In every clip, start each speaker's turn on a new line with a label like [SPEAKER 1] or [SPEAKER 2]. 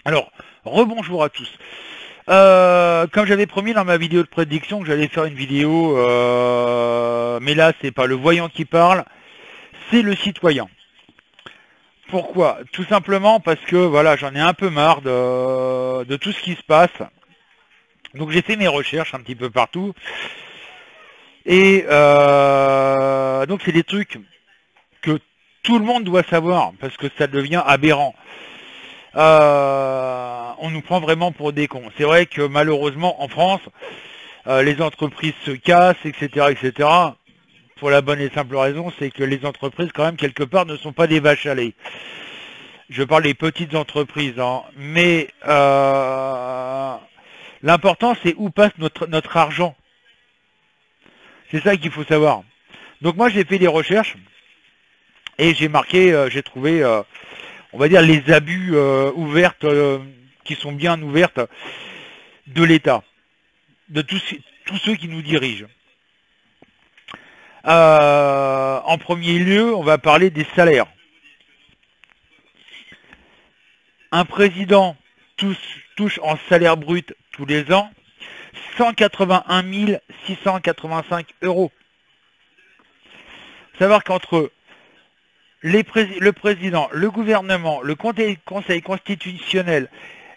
[SPEAKER 1] Alors, rebonjour à tous. Comme j'avais promis dans ma vidéo de prédiction que j'allais faire une vidéo, mais là c'est pas le voyant qui parle, c'est le citoyen. Pourquoi? Tout simplement parce que voilà, j'en ai un peu marre de tout ce qui se passe. Donc j'ai fait mes recherches un petit peu partout. Et donc c'est des trucs que tout le monde doit savoir, parce que ça devient aberrant. On nous prend vraiment pour des cons. C'est vrai que malheureusement en France, les entreprises se cassent, etc., etc. Pour la bonne et simple raison, c'est que les entreprises, quand même, quelque part, ne sont pas des vaches à lait. Je parle des petites entreprises, hein. Mais l'important, c'est où passe notre argent. C'est ça qu'il faut savoir. Donc moi, j'ai fait des recherches et j'ai marqué, j'ai trouvé, on va dire, les abus ouvertes, qui sont bien ouvertes de l'État, de tous ceux qui nous dirigent. En premier lieu, on va parler des salaires. Un président touche en salaire brut tous les ans 181 685 euros. Savoir qu'entre le président, le gouvernement, le conseil constitutionnel,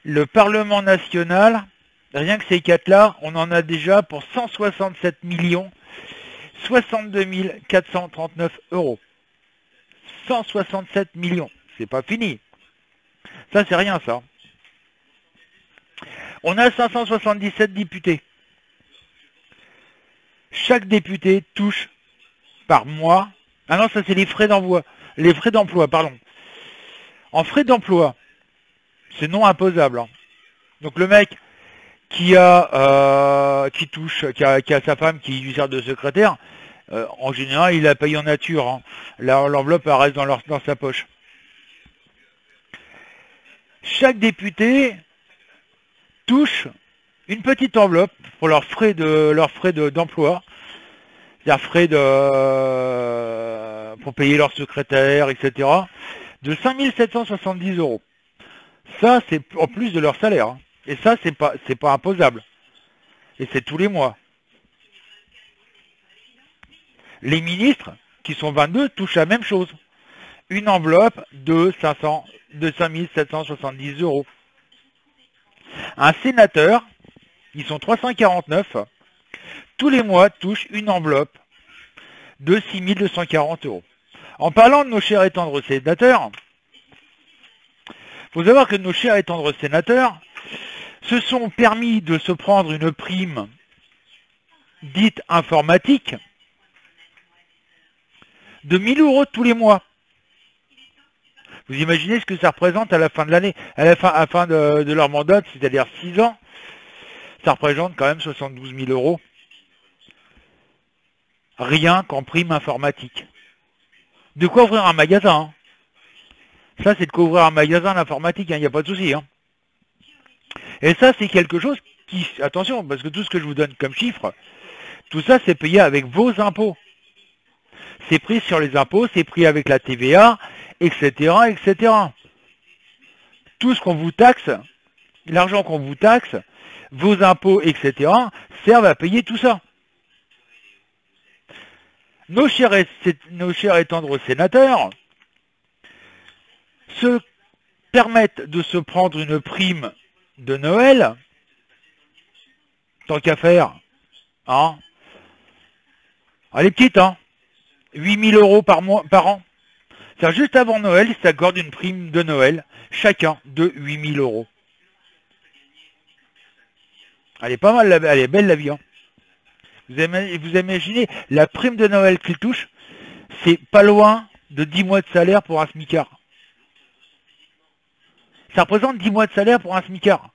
[SPEAKER 1] le Parlement national, rien que ces quatre-là, on en a déjà pour 167 millions 62 439 euros. 167 millions, c'est pas fini. Ça, c'est rien, ça. On a 577 députés. Chaque député touche par mois... Ah non, ça, c'est les frais d'envoi. Les frais d'emploi, pardon. En frais d'emploi, c'est non imposable. Hein. Donc, le mec qui a sa femme qui lui sert de secrétaire, en général, il la paye en nature. Hein. L'enveloppe reste dans sa poche. Chaque député touche une petite enveloppe pour leurs frais d'emploi, c'est-à-dire frais pour payer leur secrétaire, etc., de 5 770 euros. Ça, c'est en plus de leur salaire. Hein. Et ça, c'est pas imposable. Et c'est tous les mois. Les ministres, qui sont 22, touchent la même chose. Une enveloppe de 5 770 euros. Un sénateur, ils sont 349, tous les mois touche une enveloppe de 6 240 euros. En parlant de nos chers et tendres sénateurs, il faut savoir que nos chers et tendres sénateurs se sont permis de se prendre une prime dite informatique de 1000 euros tous les mois. Vous imaginez ce que ça représente à la fin de l'année, à la fin de leur mandat, c'est-à-dire 6 ans, ça représente quand même 72 000 euros. Rien qu'en prime informatique. De quoi ouvrir un magasin. Hein. Ça, c'est de quoi ouvrir un magasin d'informatique, il n'y a pas de souci. Hein. Et ça, c'est quelque chose qui... Attention, parce que tout ce que je vous donne comme chiffre, tout ça, c'est payé avec vos impôts. C'est pris sur les impôts, c'est pris avec la TVA, etc., etc. Tout ce qu'on vous taxe, l'argent qu'on vous taxe, vos impôts, etc., servent à payer tout ça. Nos chers et tendres sénateurs se permettent de se prendre une prime de Noël, tant qu'à faire, hein. Elle est petite, hein. 8 000 euros par an. C'est-à-dire juste avant Noël, ils s'accordent une prime de Noël, chacun de 8 000 euros. Elle est pas mal, elle est belle la vie. Hein. Vous imaginez la prime de Noël qu'ils touchent, c'est pas loin de 10 mois de salaire pour un smicard. Ça représente 10 mois de salaire pour un smicard.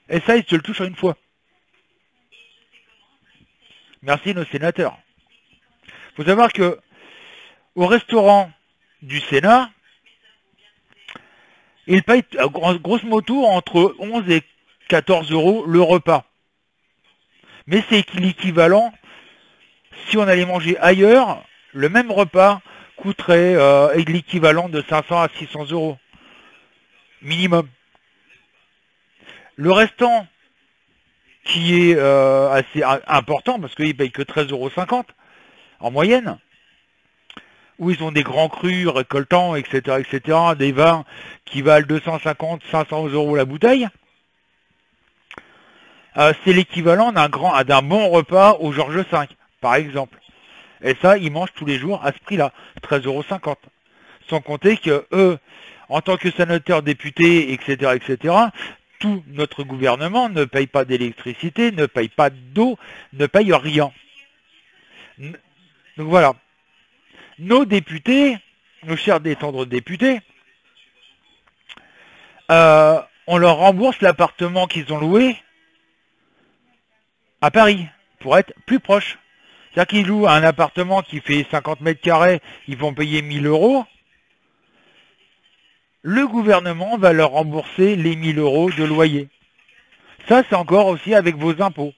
[SPEAKER 1] Et ça, ils se le touchent en une fois. Merci nos sénateurs. Il faut savoir que au restaurant du Sénat, ils payent grosso modo entre 11 et 14 euros le repas. Mais c'est l'équivalent, si on allait manger ailleurs, le même repas coûterait l'équivalent de 500 à 600 euros. minimum. Le restant, qui est assez important, parce qu'ils ne payent que 13,50 € en moyenne, où ils ont des grands crus récoltants, etc., etc., des vins qui valent 250, 500 € la bouteille. C'est l'équivalent d'un bon repas au Georges V, par exemple. Et ça, ils mangent tous les jours à ce prix-là, 13,50 €. Sans compter que eux, en tant que sénateurs, députés, etc., etc., tout notre gouvernement ne paye pas d'électricité, ne paye pas d'eau, ne paye rien. Donc voilà. Nos députés, nos chers et tendres députés, on leur rembourse l'appartement qu'ils ont loué à Paris, pour être plus proche. C'est-à-dire qu'ils louent un appartement qui fait 50 mètres carrés, ils vont payer 1000 €. Le gouvernement va leur rembourser les 1000 € de loyer. Ça, c'est encore aussi avec vos impôts.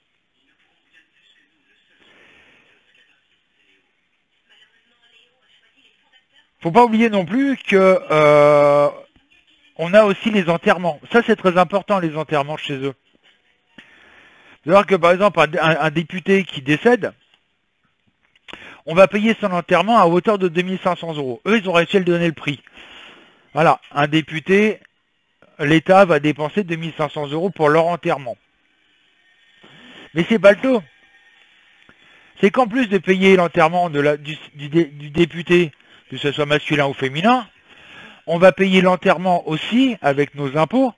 [SPEAKER 1] Faut pas oublier non plus que on a aussi les enterrements. Ça, c'est très important, les enterrements chez eux. C'est-à-dire que, par exemple, un député qui décède, on va payer son enterrement à hauteur de 2500 €. Eux, ils ont réussi à le donner le prix. Voilà, un député, l'État va dépenser 2500 € pour leur enterrement. Mais c'est pas le tout. C'est qu'en plus de payer l'enterrement du député, que ce soit masculin ou féminin, on va payer l'enterrement aussi, avec nos impôts,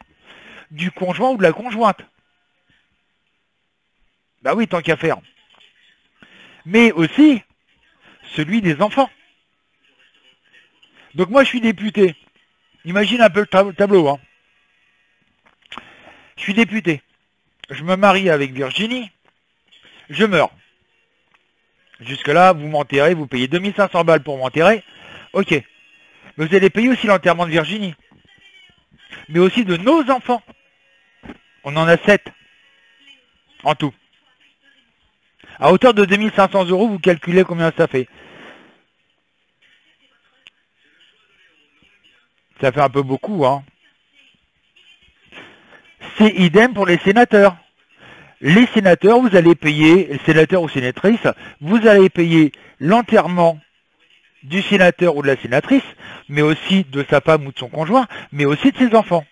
[SPEAKER 1] du conjoint ou de la conjointe. Bah oui, tant qu'à faire. Mais aussi, celui des enfants. Donc moi, je suis député. Imagine un peu le tableau. Hein. Je suis député. Je me marie avec Virginie. Je meurs. Jusque-là, vous m'enterrez, vous payez 2500 balles pour m'enterrer. Ok. Mais vous allez payer aussi l'enterrement de Virginie. Mais aussi de nos enfants. On en a 7. En tout. À hauteur de 2500 €, vous calculez combien ça fait. Ça fait un peu beaucoup, hein. C'est idem pour les sénateurs. Les sénateurs, vous allez payer, les sénateurs ou sénatrices, vous allez payer l'enterrement du sénateur ou de la sénatrice, mais aussi de sa femme ou de son conjoint, mais aussi de ses enfants.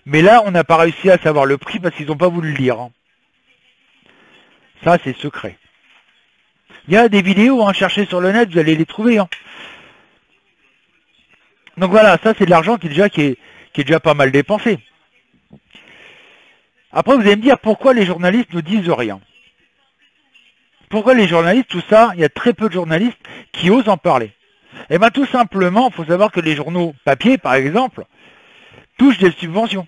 [SPEAKER 1] Mais là, on n'a pas réussi à savoir le prix parce qu'ils n'ont pas voulu le dire. Hein. Ça, c'est secret. Il y a des vidéos, hein, cherchez sur le net, vous allez les trouver. Hein. Donc voilà, ça c'est de l'argent qui est déjà pas mal dépensé. Après, vous allez me dire pourquoi les journalistes ne disent rien. Pourquoi les journalistes, tout ça, il y a très peu de journalistes qui osent en parler. Eh bien tout simplement, il faut savoir que les journaux papier, par exemple, touchent des subventions.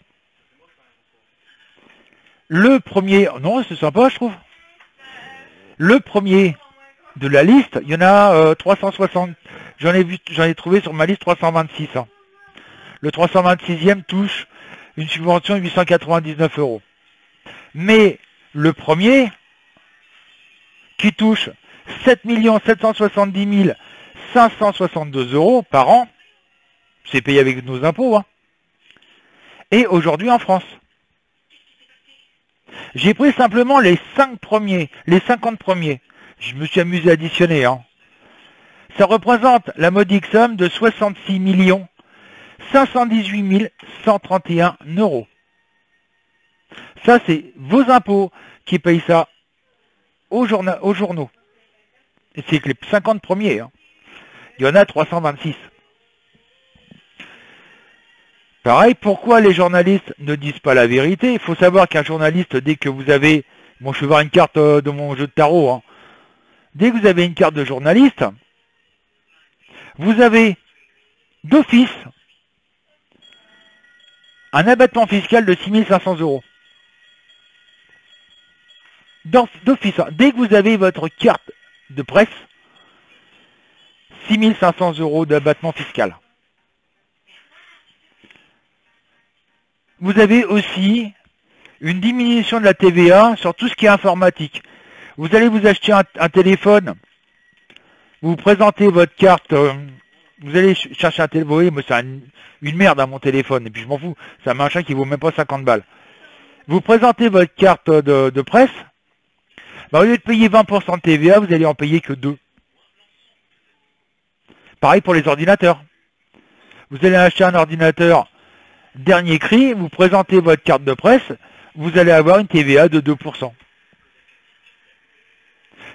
[SPEAKER 1] Le premier, non, c'est sympa, je trouve. Le premier de la liste, il y en a 360. J'en ai trouvé sur ma liste 326. Hein. Le 326e touche une subvention de 899 €. Mais le premier, qui touche 7 770 562 € par an, c'est payé avec nos impôts, hein, et aujourd'hui en France. J'ai pris simplement les 5 premiers, les 50 premiers. Je me suis amusé à additionner. Hein. Ça représente la modique somme de 66 518 131 €. Ça, c'est vos impôts qui payent ça aux journaux. Et c'est que les 50 premiers. Hein. Il y en a 326. Pareil, pourquoi les journalistes ne disent pas la vérité? Il faut savoir qu'un journaliste, dès que vous avez... Bon, je vais voir une carte de mon jeu de tarot. Hein. Dès que vous avez une carte de journaliste, vous avez d'office un abattement fiscal de 6 500 €. D'office, dès que vous avez votre carte de presse, 6 500 € d'abattement fiscal. Vous avez aussi une diminution de la TVA sur tout ce qui est informatique. Vous allez vous acheter un téléphone, vous présentez votre carte Vous allez chercher un téléphone, vous voyez, moi c'est une merde à mon téléphone, et puis je m'en fous, c'est un machin qui vaut même pas 50 balles. Vous présentez votre carte de presse, bah, au lieu de payer 20% de TVA, vous allez en payer que 2. Pareil pour les ordinateurs. Vous allez acheter un ordinateur dernier cri, vous présentez votre carte de presse, vous allez avoir une TVA de 2%.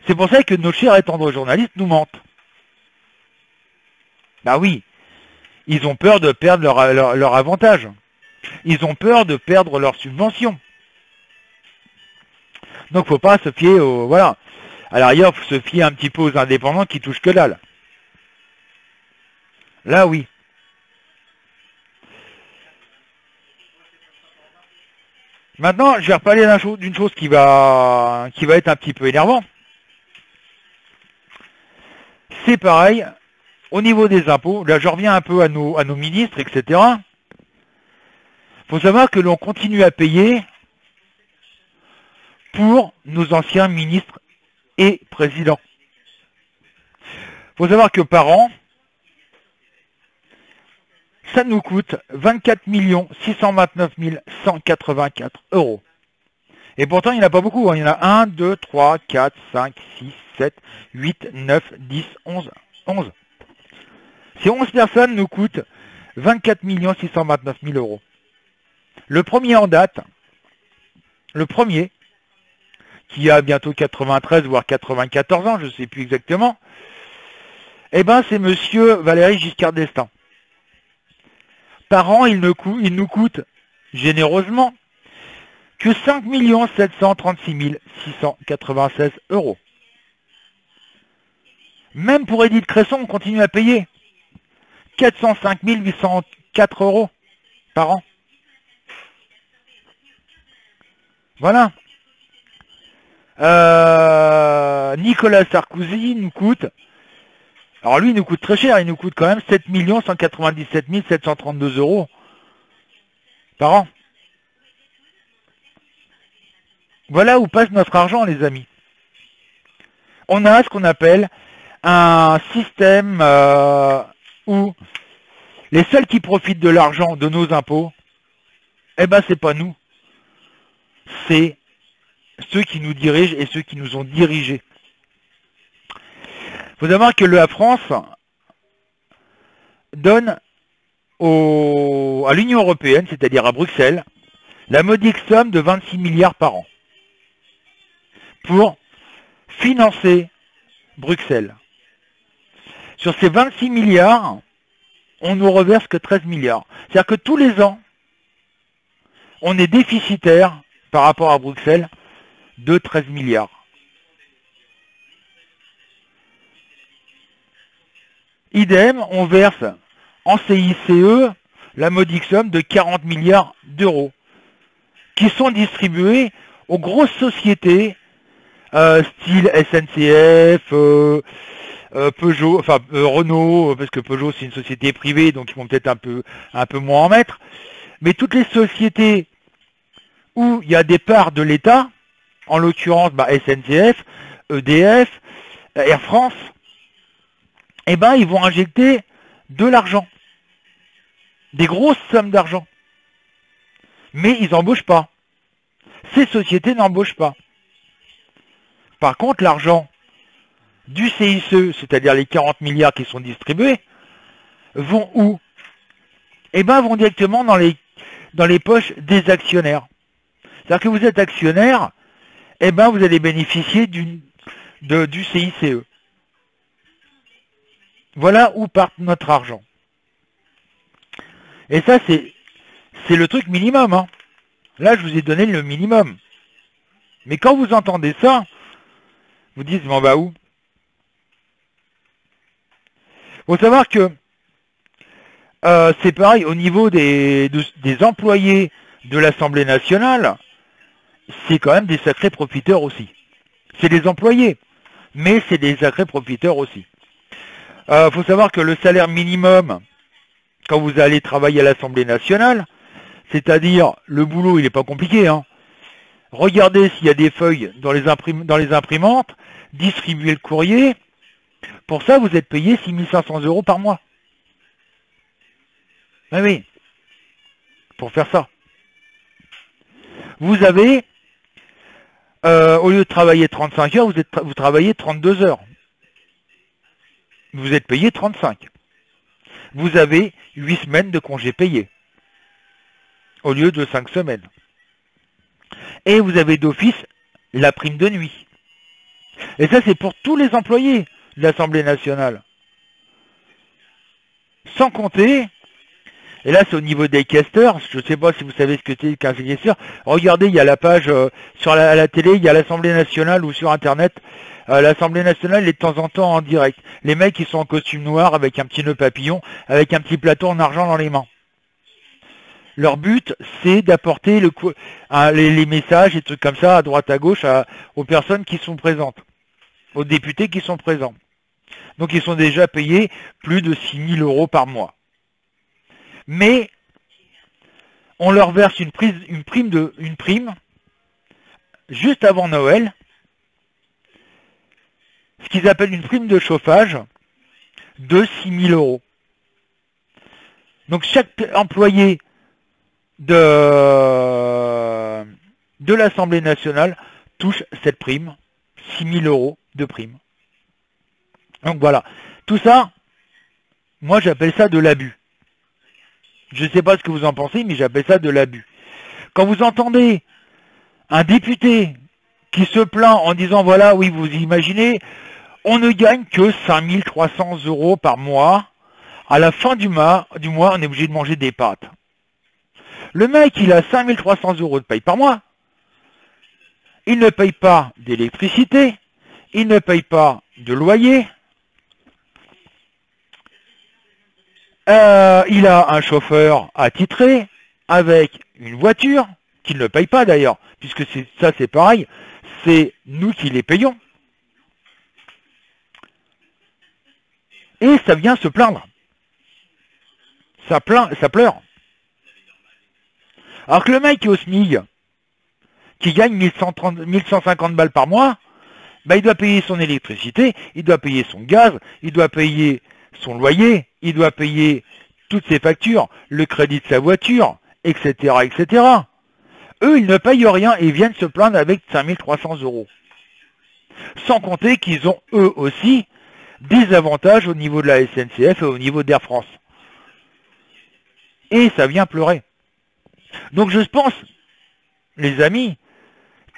[SPEAKER 1] C'est pour ça que nos chers et tendres journalistes nous mentent. Bah oui, ils ont peur de perdre leur avantage. Ils ont peur de perdre leur subvention. Donc faut pas se fier aux... Voilà. À l'arrière, faut se fier un petit peu aux indépendants qui touchent que dalle. Là, oui. Maintenant, je vais reparler d'une chose qui va être un petit peu énervant. C'est pareil, au niveau des impôts, là je reviens un peu à nos ministres, etc. Il faut savoir que l'on continue à payer pour nos anciens ministres et présidents. Il faut savoir que par an, ça nous coûte 24 629 184 €. Et pourtant, il n'y en a pas beaucoup. Hein. Il y en a 1, 2, 3, 4, 5, 6, 7, 8, 9, 10, 11. 11. Ces 11 personnes nous coûtent 24 629 000 €. Le premier en date, le premier, qui a bientôt 93 voire 94 ans, je ne sais plus exactement, eh ben c'est monsieur Valéry Giscard d'Estaing. Par an, il nous coûte généreusement que 5 736 696 €. Même pour Édith Cresson, on continue à payer 405 804 € par an. Voilà. Nicolas Sarkozy nous coûte... Alors lui, il nous coûte très cher, il nous coûte quand même 7 197 732 € par an. Voilà où passe notre argent, les amis. On a ce qu'on appelle un système où les seuls qui profitent de l'argent de nos impôts, eh ben c'est pas nous. C'est ceux qui nous dirigent et ceux qui nous ont dirigés. Il faut savoir que la France donne à l'Union européenne, c'est-à-dire à Bruxelles, la modique somme de 26 milliards par an pour financer Bruxelles. Sur ces 26 milliards, on nous reverse que 13 milliards. C'est-à-dire que tous les ans, on est déficitaire par rapport à Bruxelles de 13 milliards. Idem, on verse en CICE la modique somme de 40 milliards d'euros qui sont distribués aux grosses sociétés style SNCF, Peugeot, enfin Renault, parce que Peugeot c'est une société privée, donc ils vont peut-être un peu moins en mettre. Mais toutes les sociétés où il y a des parts de l'État, en l'occurrence SNCF, EDF, Air France, eh ben ils vont injecter de l'argent, des grosses sommes d'argent. Mais ils n'embauchent pas. Ces sociétés n'embauchent pas. Par contre, l'argent du CICE, c'est-à-dire les 40 milliards qui sont distribués, vont où? Eh ben, vont directement dans les poches des actionnaires. C'est-à-dire que vous êtes actionnaire, eh ben, vous allez bénéficier du CICE. Voilà où part notre argent. Et ça, c'est le truc minimum. Hein. Là, je vous ai donné le minimum. Mais quand vous entendez ça, vous dites, bon, bah où? Il faut savoir que c'est pareil au niveau des employés de l'Assemblée nationale, c'est quand même des sacrés profiteurs aussi. C'est des employés, mais c'est des sacrés profiteurs aussi. Faut savoir que le salaire minimum, quand vous allez travailler à l'Assemblée nationale, c'est-à-dire le boulot, il n'est pas compliqué. Hein. Regardez s'il y a des feuilles dans les imprimantes, distribuez le courrier. Pour ça, vous êtes payé 6 500 € par mois. Ah oui, pour faire ça. Vous avez, au lieu de travailler 35 heures, vous travaillez 32 heures. Vous êtes payé 35. Vous avez 8 semaines de congés payés, au lieu de 5 semaines. Et vous avez d'office la prime de nuit. Et ça, c'est pour tous les employés de l'Assemblée nationale. Sans compter, et là c'est au niveau des casters, je ne sais pas si vous savez ce que c'est qu'un caster. Regardez, il y a la page sur la télé, il y a l'Assemblée nationale ou sur Internet. L'Assemblée nationale est de temps en temps en direct. Les mecs ils sont en costume noir avec un petit nœud papillon, avec un petit plateau en argent dans les mains. Leur but, c'est d'apporter les messages et trucs comme ça à droite à gauche aux personnes qui sont présentes, aux députés qui sont présents. Donc ils sont déjà payés plus de 6 000 € par mois. Mais on leur verse une prime juste avant Noël, ce qu'ils appellent une prime de chauffage de 6 000 €. Donc chaque employé de l'Assemblée nationale touche cette prime, 6 000 € de prime. Donc voilà, tout ça, moi j'appelle ça de l'abus. Je ne sais pas ce que vous en pensez, mais j'appelle ça de l'abus. Quand vous entendez un député qui se plaint en disant, voilà, oui, vous imaginez, on ne gagne que 5 300 € par mois, à la fin du mois, on est obligé de manger des pâtes. Le mec, il a 5 300 € de paye par mois, il ne paye pas d'électricité, il ne paye pas de loyer, il a un chauffeur attitré avec une voiture qu'il ne paye pas d'ailleurs, puisque ça c'est pareil, c'est nous qui les payons. Et ça vient se plaindre. Ça pleure. Alors que le mec qui est au SMIC, qui gagne 1150 balles par mois, bah, il doit payer son électricité, il doit payer son gaz, il doit payer son loyer, il doit payer toutes ses factures, le crédit de sa voiture, etc., etc. Eux, ils ne payent rien et viennent se plaindre avec 5 300 €. Sans compter qu'ils ont eux aussi des avantages au niveau de la SNCF et au niveau d'Air France. Et ça vient pleurer. Donc je pense, les amis,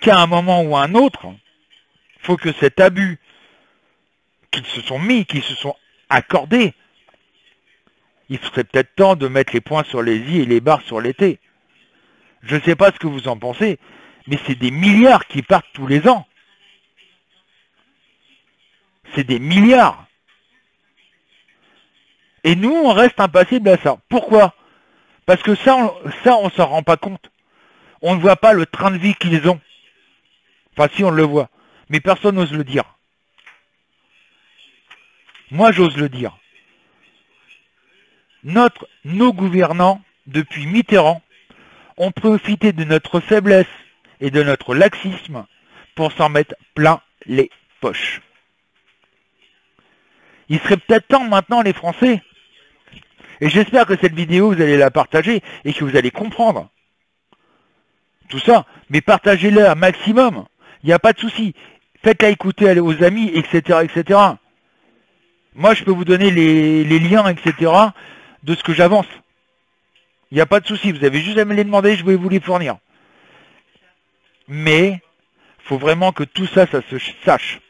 [SPEAKER 1] qu'à un moment ou à un autre, il faut que cet abus qu'ils se sont accordés, il serait peut-être temps de mettre les points sur les i et les barres sur les t. Je ne sais pas ce que vous en pensez, mais c'est des milliards qui partent tous les ans. C'est des milliards. Et nous, on reste impassible à ça. Pourquoi? Parce que ça, on s'en rend pas compte. On ne voit pas le train de vie qu'ils ont. Enfin, si, on le voit. Mais personne n'ose le dire. Moi, j'ose le dire. Nos gouvernants, depuis Mitterrand, ont profité de notre faiblesse et de notre laxisme pour s'en mettre plein les poches. Il serait peut-être temps maintenant, les Français, et j'espère que cette vidéo, vous allez la partager et que vous allez comprendre tout ça, mais partagez-la un maximum, il n'y a pas de souci. Faites-la écouter aux amis, etc., etc. Moi, je peux vous donner les liens, etc., de ce que j'avance. Il n'y a pas de souci, vous avez juste à me les demander, je vais vous les fournir. Mais, il faut vraiment que tout ça, ça se sache.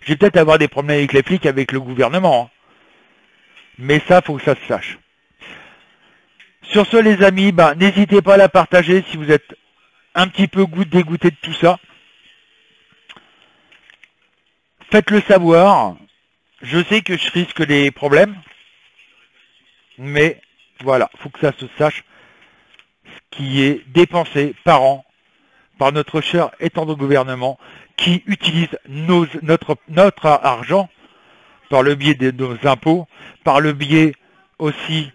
[SPEAKER 1] Je vais peut-être avoir des problèmes avec les flics, avec le gouvernement. Hein. Mais ça, il faut que ça se sache. Sur ce, les amis, bah, n'hésitez pas à la partager si vous êtes un petit peu dégoûté de tout ça. Faites-le savoir. Je sais que je risque des problèmes. Mais voilà, il faut que ça se sache ce qui est dépensé par an par notre cher et tendre gouvernement qui utilise notre argent par le biais de nos impôts, par le biais aussi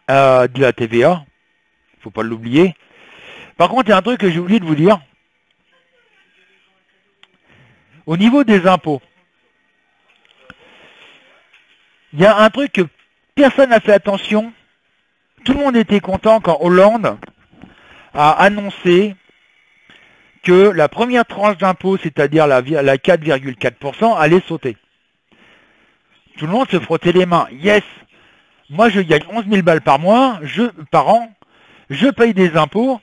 [SPEAKER 1] de la TVA. Il ne faut pas l'oublier. Par contre, il y a un truc que j'ai oublié de vous dire. Au niveau des impôts, il y a un truc que personne n'a fait attention, Tout le monde était content quand Hollande a annoncé que la première tranche d'impôt, c'est-à-dire la 4,4%, allait sauter. Tout le monde se frottait les mains. Yes, moi je gagne 11 000 balles par mois, par an, je paye des impôts.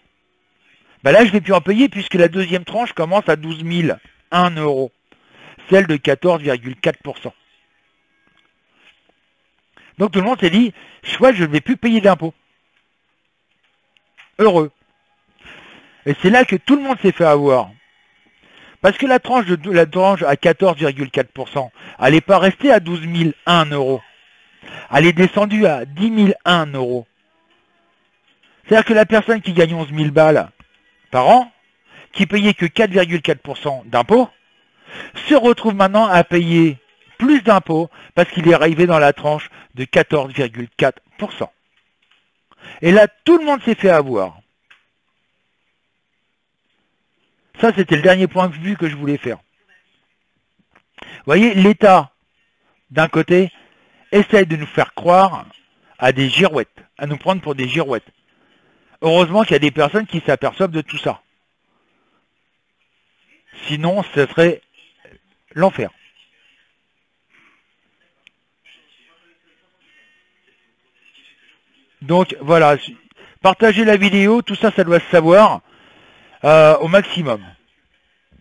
[SPEAKER 1] Ben là, je ne vais plus en payer puisque la deuxième tranche commence à 12 001 €, celle de 14,4%. Donc tout le monde s'est dit, chouette, je ne vais plus payer d'impôts. Heureux. Et c'est là que tout le monde s'est fait avoir. Parce que la tranche à 14,4%, elle n'est pas restée à 12 001 €. Elle est descendue à 10 001 €. C'est-à-dire que la personne qui gagne 11 000 balles par an, qui payait que 4,4% d'impôts, se retrouve maintenant à payer plus d'impôts parce qu'il est arrivé dans la tranche de 14,4%. Et là, tout le monde s'est fait avoir. Ça, c'était le dernier point de vue que je voulais faire. Vous voyez, l'État, d'un côté, essaye de nous faire croire à des girouettes, à nous prendre pour des girouettes. Heureusement qu'il y a des personnes qui s'aperçoivent de tout ça. Sinon, ce serait l'enfer. Donc, voilà. Partagez la vidéo, tout ça, ça doit se savoir au maximum.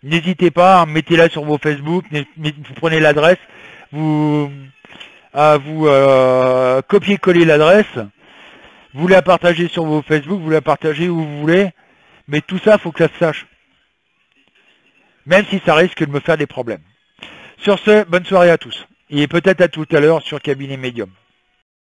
[SPEAKER 1] N'hésitez pas, mettez-la sur vos Facebook, vous prenez l'adresse, vous copiez-coller l'adresse, vous la partagez sur vos Facebook, vous la partagez où vous voulez, mais tout ça, il faut que ça se sache. Même si ça risque de me faire des problèmes. Sur ce, bonne soirée à tous. Et peut-être à tout à l'heure sur Cabinet Médium.